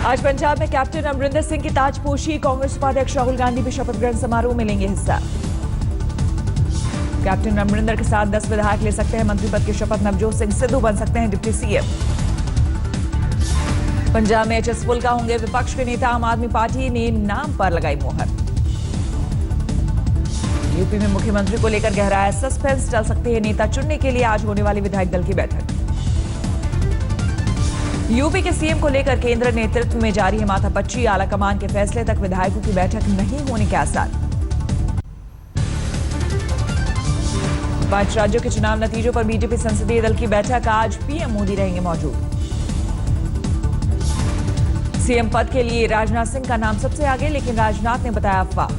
आज पंजाब में कैप्टन अमरिंदर सिंह की ताजपोशी, कांग्रेस उपाध्यक्ष राहुल गांधी भी शपथ ग्रहण समारोह में लेंगे हिस्सा। कैप्टन अमरिंदर के साथ 10 विधायक ले सकते हैं मंत्री पद की शपथ। नवजोत सिंह सिद्धू बन सकते हैं डिप्टी सीएम। पंजाब में एचएस फुल्का होंगे विपक्ष के नेता। आम आदमी पार्टी ने नाम पर लगाई मोहर। यूपी में मुख्यमंत्री को लेकर गहराया सस्पेंस, टल सकते हैं नेता चुनने के लिए आज होने वाली विधायक दल की बैठक। यूपी के सीएम को लेकर केंद्र नेतृत्व में जारी है माथापच्ची। आला कमान के फैसले तक विधायकों की बैठक नहीं होने के आसार। 5 राज्यों के चुनाव नतीजों पर बीजेपी संसदीय दल की बैठक। आज पीएम मोदी रहेंगे मौजूद। सीएम पद के लिए राजनाथ सिंह का नाम सबसे आगे, लेकिन राजनाथ ने बताया अफवाह।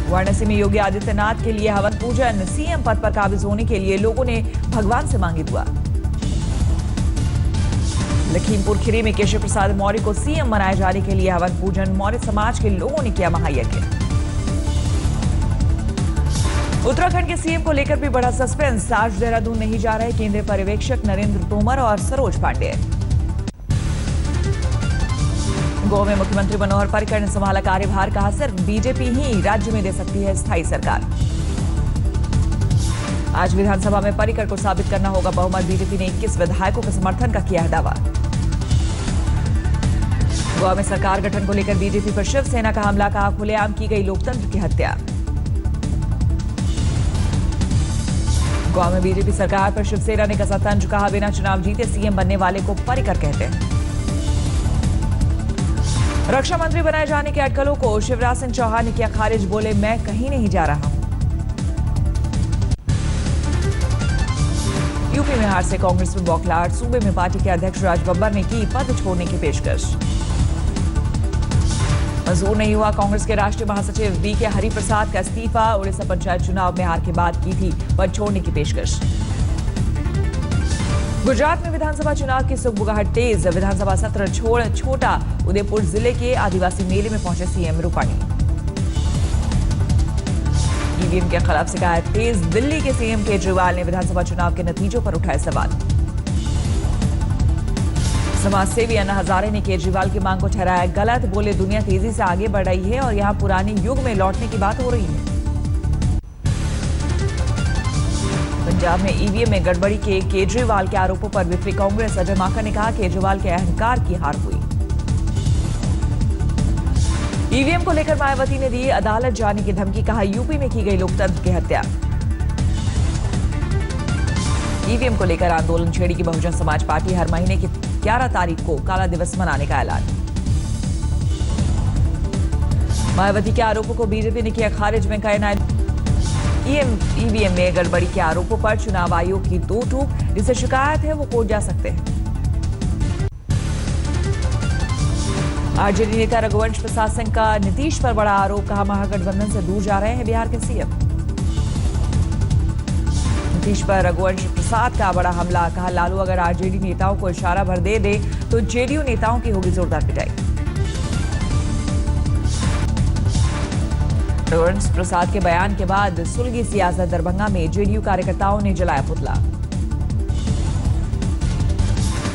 वाराणसी में योगी आदित्यनाथ के लिए हवन पूजन। सीएम पद पर काबिज होने के लिए लोगों ने भगवान से मांगी दुआ। लखीमपुर खीरी में केशव प्रसाद मौर्य को सीएम बनाए जाने के लिए हवन पूजन। मौर्य समाज के लोगों ने किया महायज्ञ। उत्तराखंड के सीएम को लेकर भी बड़ा सस्पेंस। आज देहरादून नहीं जा रहे केंद्रीय पर्यवेक्षक नरेंद्र तोमर और सरोज पांडेय। गोवा में मुख्यमंत्री मनोहर पर्रिकर ने संभाला कार्यभार। कहा सिर्फ बीजेपी ही राज्य में दे सकती है स्थायी सरकार। आज विधानसभा में पर्रिकर को साबित करना होगा बहुमत। बीजेपी ने 21 विधायकों के समर्थन का किया है दावा। गोवा में सरकार गठन को लेकर बीजेपी पर शिवसेना का हमला। कहा खुलेआम की गई लोकतंत्र की हत्या। गोवा में बीजेपी सरकार पर शिवसेना ने कसा तंज। कहा बिना चुनाव जीते सीएम बनने वाले को पर्रिकर कहते हैं। रक्षा मंत्री बनाए जाने के अटकलों को शिवराज सिंह चौहान ने किया खारिज। बोले मैं कहीं नहीं जा रहा हूं। यूपी में हार से कांग्रेस में बौखलाहट। सूबे में पार्टी के अध्यक्ष राज बब्बर ने की पद छोड़ने की पेशकश। मंजूर नहीं हुआ कांग्रेस के राष्ट्रीय महासचिव बीके हरिप्रसाद का इस्तीफा। उड़ीसा पंचायत चुनाव में हार के बाद की थी पद छोड़ने की पेशकश। गुजरात में विधानसभा चुनाव की सुगबुगाहट तेज। विधानसभा सत्र छोड़ छोटा उदयपुर जिले के आदिवासी मेले में पहुंचे सीएम रूपाणी। ईवीएम के खिलाफ शिकायत तेज। दिल्ली के सीएम केजरीवाल ने विधानसभा चुनाव के नतीजों पर उठाए सवाल। समाज सेवी अन्ना हजारे ने केजरीवाल की मांग को ठहराया गलत। बोले दुनिया तेजी से आगे बढ़ रही है और यहां पुराने युग में लौटने की बात हो रही है। पंजाब में ईवीएम में गड़बड़ी के केजरीवाल के आरोपों पर विफरी कांग्रेस। अजय माकन ने कहा केजरीवाल के अहंकार की हार हुई। ईवीएम को लेकर मायावती ने दी अदालत जाने की धमकी। कहा यूपी में की गई लोकतंत्र की हत्या। ईवीएम को लेकर आंदोलन छेड़ी की बहुजन समाज पार्टी। हर महीने की 11 तारीख को काला दिवस मनाने का ऐलान। मायावती के आरोपों को बीजेपी ने किया खारिज। वेंकैया नायडू ईवीएम में गड़बड़ी के आरोपों पर चुनाव आयोग की दो टूक। जिसे शिकायत है वो कोर्ट जा सकते हैं। आरजेडी नेता रघुवंश प्रसाद सिंह का नीतीश पर बड़ा आरोप। कहा महागठबंधन से दूर जा रहे हैं बिहार के सीएम। नीतीश पर रघुवंश प्रसाद का बड़ा हमला। कहा लालू अगर आरजेडी नेताओं को इशारा भर दे दे तो जेडीयू नेताओं की होगी जोरदार पिटाई। रघुवंश प्रसाद के बयान के बाद सुलगी सियासत। दरभंगा में जेडीयू कार्यकर्ताओं ने जलाया पुतला।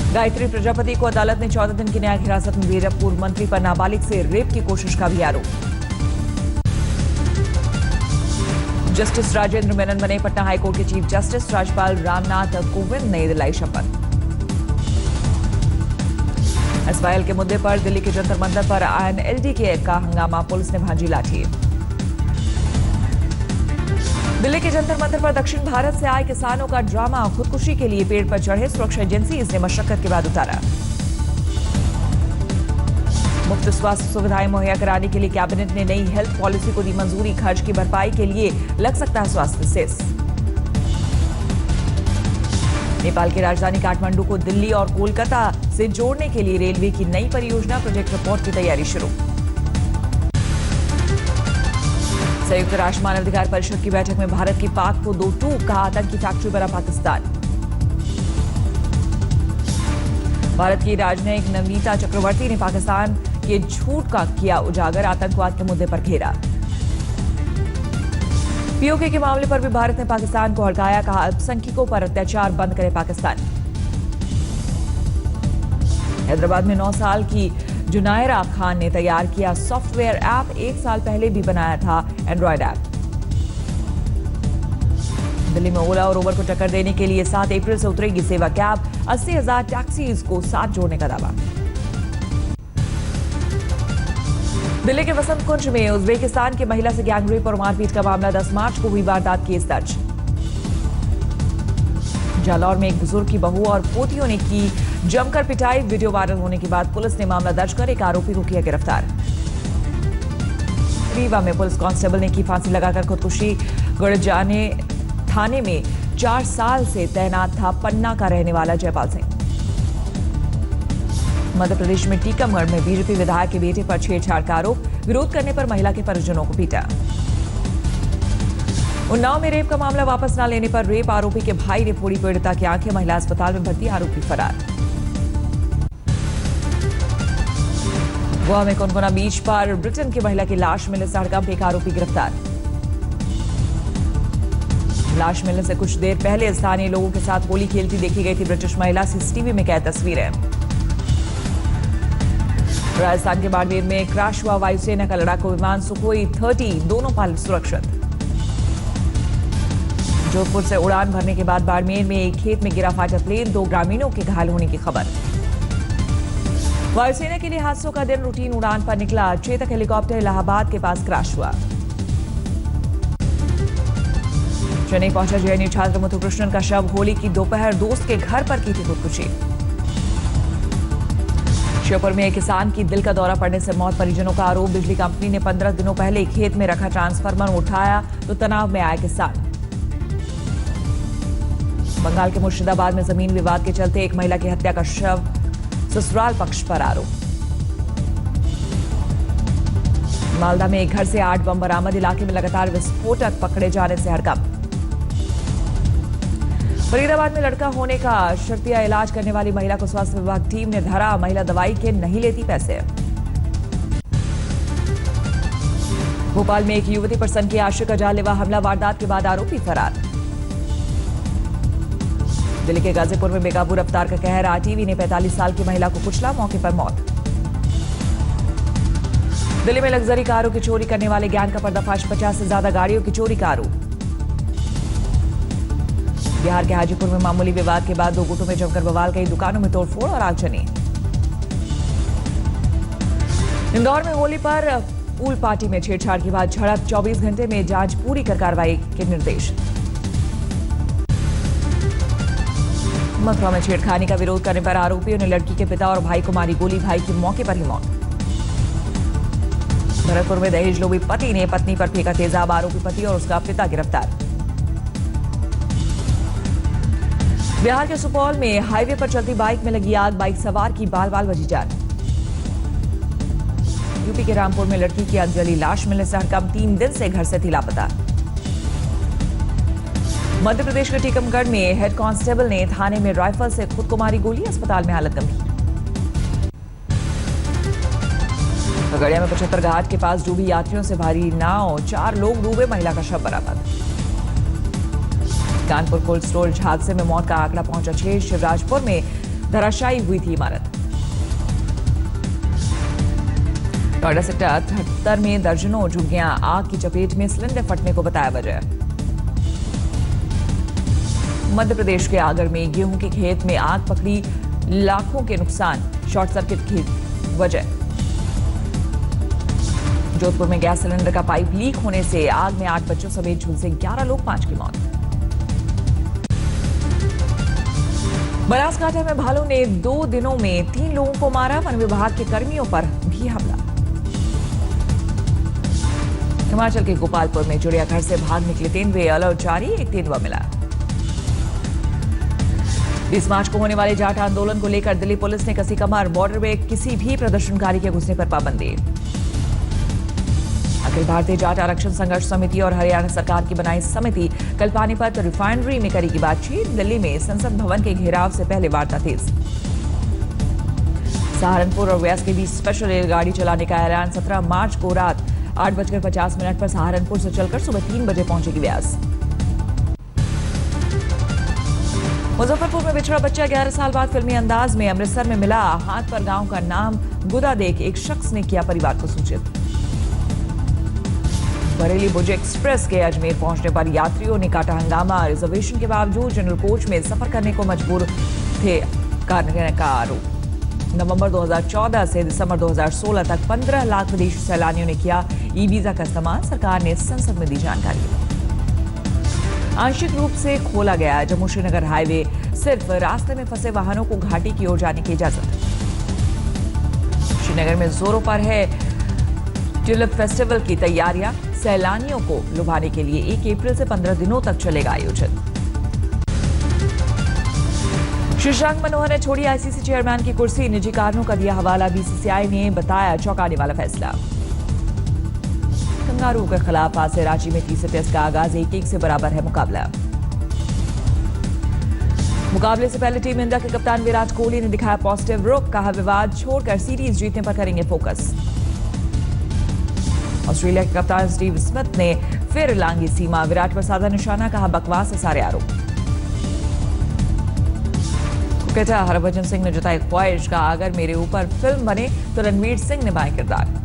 गायत्री प्रजापति को अदालत ने 14 दिन की न्यायिक हिरासत में भेजा। पूर्व मंत्री पर नाबालिग से रेप की कोशिश का भी आरोप। जस्टिस राजेंद्र मेनन बने पटना हाईकोर्ट के चीफ जस्टिस। राज्यपाल रामनाथ कोविंद ने दिलाई शपथ। एसवाईएल के मुद्दे पर दिल्ली के जंतर मंतर पर आईएनएलडी का हंगामा। पुलिस ने भांजी लाठी। दिल्ली के जंतर मंतर पर दक्षिण भारत से आए किसानों का ड्रामा। खुदकुशी के लिए पेड़ पर चढ़े सुरक्षा एजेंसी इसने मशक्कत के बाद उतारा। मुफ्त स्वास्थ्य सुविधाएं मुहैया कराने के लिए कैबिनेट ने नई हेल्थ पॉलिसी को दी मंजूरी। खर्च की भरपाई के लिए लग सकता है स्वास्थ्य सेस। नेपाल की राजधानी काठमांडू को दिल्ली और कोलकाता से जोड़ने के लिए रेलवे की नई परियोजना। प्रोजेक्ट रिपोर्ट की तैयारी शुरू। संयुक्त राष्ट्र मानवाधिकार परिषद की बैठक में भारत की पाक को 2 टूक। कहा आतंकी फैक्ट्री बना पाकिस्तान। भारत की राजनयिक नवनीता चक्रवर्ती ने पाकिस्तान के झूठ का किया उजागर। आतंकवाद के मुद्दे पर घेरा। पीओके के मामले पर भी भारत ने पाकिस्तान को हड़काया। कहा अल्पसंख्यकों पर अत्याचार बंद करे पाकिस्तान। हैदराबाद में 9 साल की जुनायरा खान ने तैयार किया सॉफ्टवेयर ऐप। 1 साल पहले भी बनाया था एंड्रॉयड ऐप। दिल्ली में ओला और उबर को टक्कर देने के लिए 7 अप्रैल से उतरेगी सेवा कैब। 80,000 टैक्सीज को साथ जोड़ने का दावा। दिल्ली के वसंत कुंज में उज्बेकिस्तान की महिला से गैंगरेप और मारपीट का मामला। 10 मार्च को हुई वारदात, केस दर्ज। जालौर में एक बुजुर्ग की बहू और पोतियों ने की जमकर पिटाई। वीडियो वायरल होने के बाद पुलिस ने मामला दर्ज कर एक आरोपी को किया गिरफ्तार। रीवा में पुलिस कांस्टेबल ने की फांसी लगाकर खुदकुशी। गढ़जाने थाने में 4 साल से तैनात था पन्ना का रहने वाला जयपाल सिंह। मध्य प्रदेश में टीकमगढ़ में बीजेपी विधायक के बेटे पर छेड़छाड़ का आरोप। विरोध करने पर महिला के परिजनों को पीटा। उन्नाव में रेप का मामला वापस न लेने पर रेप आरोपी के भाई ने फोड़ी पीड़िता की आंखें। महिला अस्पताल में भर्ती, आरोपी फरार। गोवा में कोनकोना बीच पर ब्रिटेन की महिला की लाश मिलने से हड़कंप, एक आरोपी गिरफ्तार। लाश मिलने से कुछ देर पहले स्थानीय लोगों के साथ होली खेलती देखी गई थी ब्रिटिश महिला। सीसीटीवी में कैद तस्वीरें। राजस्थान के बाड़मेर में क्रैश हुआ वायुसेना का लड़ाकू विमान सुखोई 30, दोनों पायलट सुरक्षित। जोधपुर से उड़ान भरने के बाद बाड़मेर में एक खेत में गिरा फाइटर प्लेन। 2 ग्रामीणों के घायल होने की खबर। वायुसेना के लिए हादसों का दिन। रूटीन उड़ान पर निकला चेतक हेलीकॉप्टर इलाहाबाद के पास क्रैश हुआ। चेन्नई पहुंचा जेएनयू छात्र मुथुकृष्णन का शव। होली की दोपहर दोस्त के घर पर की थी खुदकुशी। श्योपुर में एक किसान की दिल का दौरा पड़ने से मौत, परिजनों का आरोप। बिजली कंपनी ने 15 दिनों पहले खेत में रखा ट्रांसफार्मर उठाया तो तनाव में आया किसान। बंगाल के मुर्शिदाबाद में जमीन विवाद के चलते एक महिला की हत्या का शव, ससुराल पक्ष पर आरोप। मालदा में एक घर से 8 बम बरामद। इलाके में लगातार विस्फोटक पकड़े जाने से हड़कंप। फरीदाबाद में लड़का होने का शर्तिया इलाज करने वाली महिला को स्वास्थ्य विभाग टीम ने धरा। महिला दवाई के नहीं लेती पैसे। भोपाल में एक युवती पर सन की आशिक का जानलेवा हमला। वारदात के बाद आरोपी फरार। दिल्ली के गाजीपुर में बेकाबू रफ्तार का कहर। आरटीवी ने 45 साल की महिला को कुचला, मौके पर मौत। दिल्ली में लग्जरी कारों की चोरी करने वाले गैंग का पर्दाफाश। 50 से ज्यादा गाड़ियों की चोरी का आरोप। बिहार के हाजीपुर में मामूली विवाद के बाद 2 गुटों में जमकर बवाल। कई दुकानों में तोड़फोड़ और आगजनी। इंदौर में होली पर पूल पार्टी में छेड़छाड़ के बाद झड़प। 24 घंटे में जांच पूरी कर कार्रवाई के निर्देश। मथुरा में छेड़खानी का विरोध करने पर आरोपियों ने लड़की के पिता और भाई को मारी गोली। भाई की मौके पर ही मौत। भरतपुर में दहेज लोभी पति ने पत्नी पर फेंका तेजाब। आरोपी पति और उसका पिता गिरफ्तार। बिहार के सुपौल में हाईवे पर चलती बाइक में लगी आग। बाइक सवार की बाल बाल बची जान। यूपी के रामपुर में लड़की की अधजली लाश मिलने से हड़कंप। 3 दिन से घर से थी लापता। मध्य प्रदेश के टीकमगढ़ में हेड कांस्टेबल ने थाने में राइफल से खुद को मारी गोली। अस्पताल में हालत गंभीर। खगड़िया में 75 घाट के पास डूबी यात्रियों से भारी नाव। 4 लोग डूबे, महिला का शव बरामद। कानपुर कोल्ड स्टोरेज हादसे में मौत का आंकड़ा पहुंचा 6। शिवराजपुर में धराशायी हुई थी इमारत। नोएडा सेक्टर 78 में दर्जनों झुग्गियां आग की चपेट में। सिलेंडर फटने को बताया वजह। मध्य प्रदेश के आगर में गेहूं के खेत में आग पकड़ी। लाखों के नुकसान, शॉर्ट सर्किट की वजह। जोधपुर में गैस सिलेंडर का पाइप लीक होने से आग में 8 बच्चों समेत झुलसे 11 लोग, 5 की मौत। बनासकांठा में भालू ने 2 दिनों में 3 लोगों को मारा। वन विभाग के कर्मियों पर भी हमला। हिमाचल के गोपालपुर में चिड़ियाघर से भाग निकले तेंदुए। अलर्ट जारी, एक तेंदुआ मिला। 20 मार्च को होने वाले जाट आंदोलन को लेकर दिल्ली पुलिस ने कसी कमर। बॉर्डर में किसी भी प्रदर्शनकारी के घुसने पर पाबंदी। अखिल भारतीय जाट आरक्षण संघर्ष समिति और हरियाणा सरकार की बनाई समिति कल पानीपत रिफाइनरी में करेगी बातचीत। दिल्ली में संसद भवन के घेराव से पहले वार्ता तेज। सहारनपुर और व्यास के बीच स्पेशल रेलगाड़ी चलाने का ऐलान। 17 मार्च को रात 8:50 पर सहारनपुर से चलकर सुबह 3 बजे पहुंचेगी व्यास। मुजफ्फरपुर में बिछड़ा बच्चा 11 साल बाद फिल्मी अंदाज में अमृतसर में मिला। हाथ पर गांव का नाम गुदा देख एक शख्स ने किया परिवार को सूचित। बरेली भुज एक्सप्रेस के अजमेर पहुंचने पर यात्रियों ने काटा हंगामा। रिजर्वेशन के बावजूद जनरल कोच में सफर करने को मजबूर थे करने का आरोप। नवंबर 2014 से दिसंबर 2016 तक 15 लाख विदेशी सैलानियों ने किया ई वीजा का इस्तेमाल। सरकार ने संसद में दी जानकारी। आंशिक रूप से खोला गया जम्मू श्रीनगर हाईवे। सिर्फ रास्ते में फंसे वाहनों को घाटी की ओर जाने की इजाजत। श्रीनगर में जोरों पर है ट्यूलिप फेस्टिवल की तैयारियां। सैलानियों को लुभाने के लिए 1 अप्रैल से 15 दिनों तक चलेगा आयोजन। शशांक मनोहर ने छोड़ी आईसीसी चेयरमैन की कुर्सी। निजी कारणों का दिया हवाला। बीसीसीआई ने बताया चौंकाने वाला फैसला। कंगारू के खिलाफ आज से रांची में तीसरे टेस्ट का आगाज। 1-1 से बराबर है मुकाबला। मुकाबले से पहले टीम इंडिया के कप्तान विराट कोहली ने दिखाया पॉजिटिव रुख। कहा विवाद छोड़कर सीरीज जीतने पर करेंगे फोकस। ऑस्ट्रेलिया के कप्तान स्टीव स्मिथ ने फिर लांघी सीमा। विराट पर साधा निशाना। कहा बकवास है सारे आरोप। क्रिकेटर हरभजन सिंह ने जताई ख्वाहिश। का अगर मेरे ऊपर फिल्म बने तो रणवीर सिंह निभाए किरदार।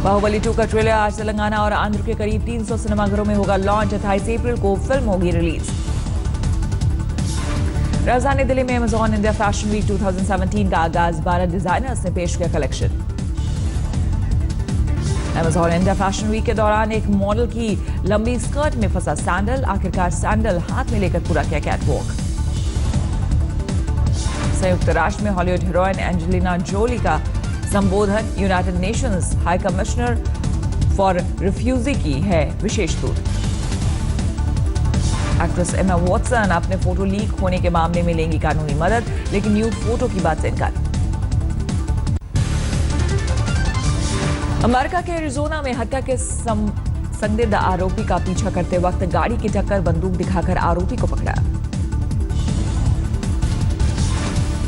बाहुबली 2 का ट्रेलर आज तेलंगाना और आंध्र के करीब 300 सिनेमाघरों में होगा लॉन्च। 28 अप्रैल को फिल्म होगी रिलीज। राजधानी दिल्ली में अमेजॉन इंडिया फैशन वीक 2017 का आगाज। 12 डिजाइनर्स ने पेश किया collection. Amazon India fashion week के दौरान एक मॉडल की लंबी स्कर्ट में फंसा सैंडल। आखिरकार सैंडल हाथ में लेकर पूरा किया कैटवॉक। संयुक्त राष्ट्र में हॉलीवुड हीरोइन एंजेलिना जोली का संबोधन। United Nations high commissioner for refugee की है विशेष दूत। एक्ट्रेस एमा वॉटसन अपने फोटो लीक होने के मामले में लेंगी कानूनी मदद, लेकिन न्यूड फोटो की बात से इनकार। अमेरिका के एरिजोना में हत्या के संदिग्ध आरोपी का पीछा करते वक्त गाड़ी की टक्कर बंदूक दिखाकर आरोपी को पकड़ा।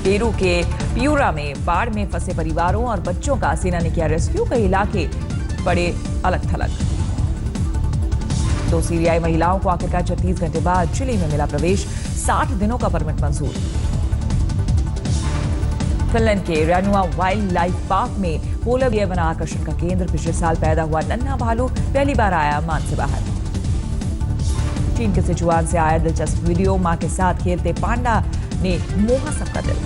पेरू के पियूरा में बाढ़ में फंसे परिवारों और बच्चों का सेना ने किया रेस्क्यू। कई इलाके पड़े अलग थलग। 2 सीरियाई महिलाओं को आखिरकार 36 घंटे बाद चिली में मिला प्रवेश। 60 दिनों का परमिट मंजूर। फिनलैंड के रैनुआ वाइल्ड लाइफ पार्क में पोलर बियर बना आकर्षण का केंद्र। पिछले साल पैदा हुआ नन्हा भालू पहली बार आया मान से बाहर। चीन के सिचुआन से आया दिलचस्प वीडियो। मां के साथ खेलते पांडा ने मोहा सबका दिल।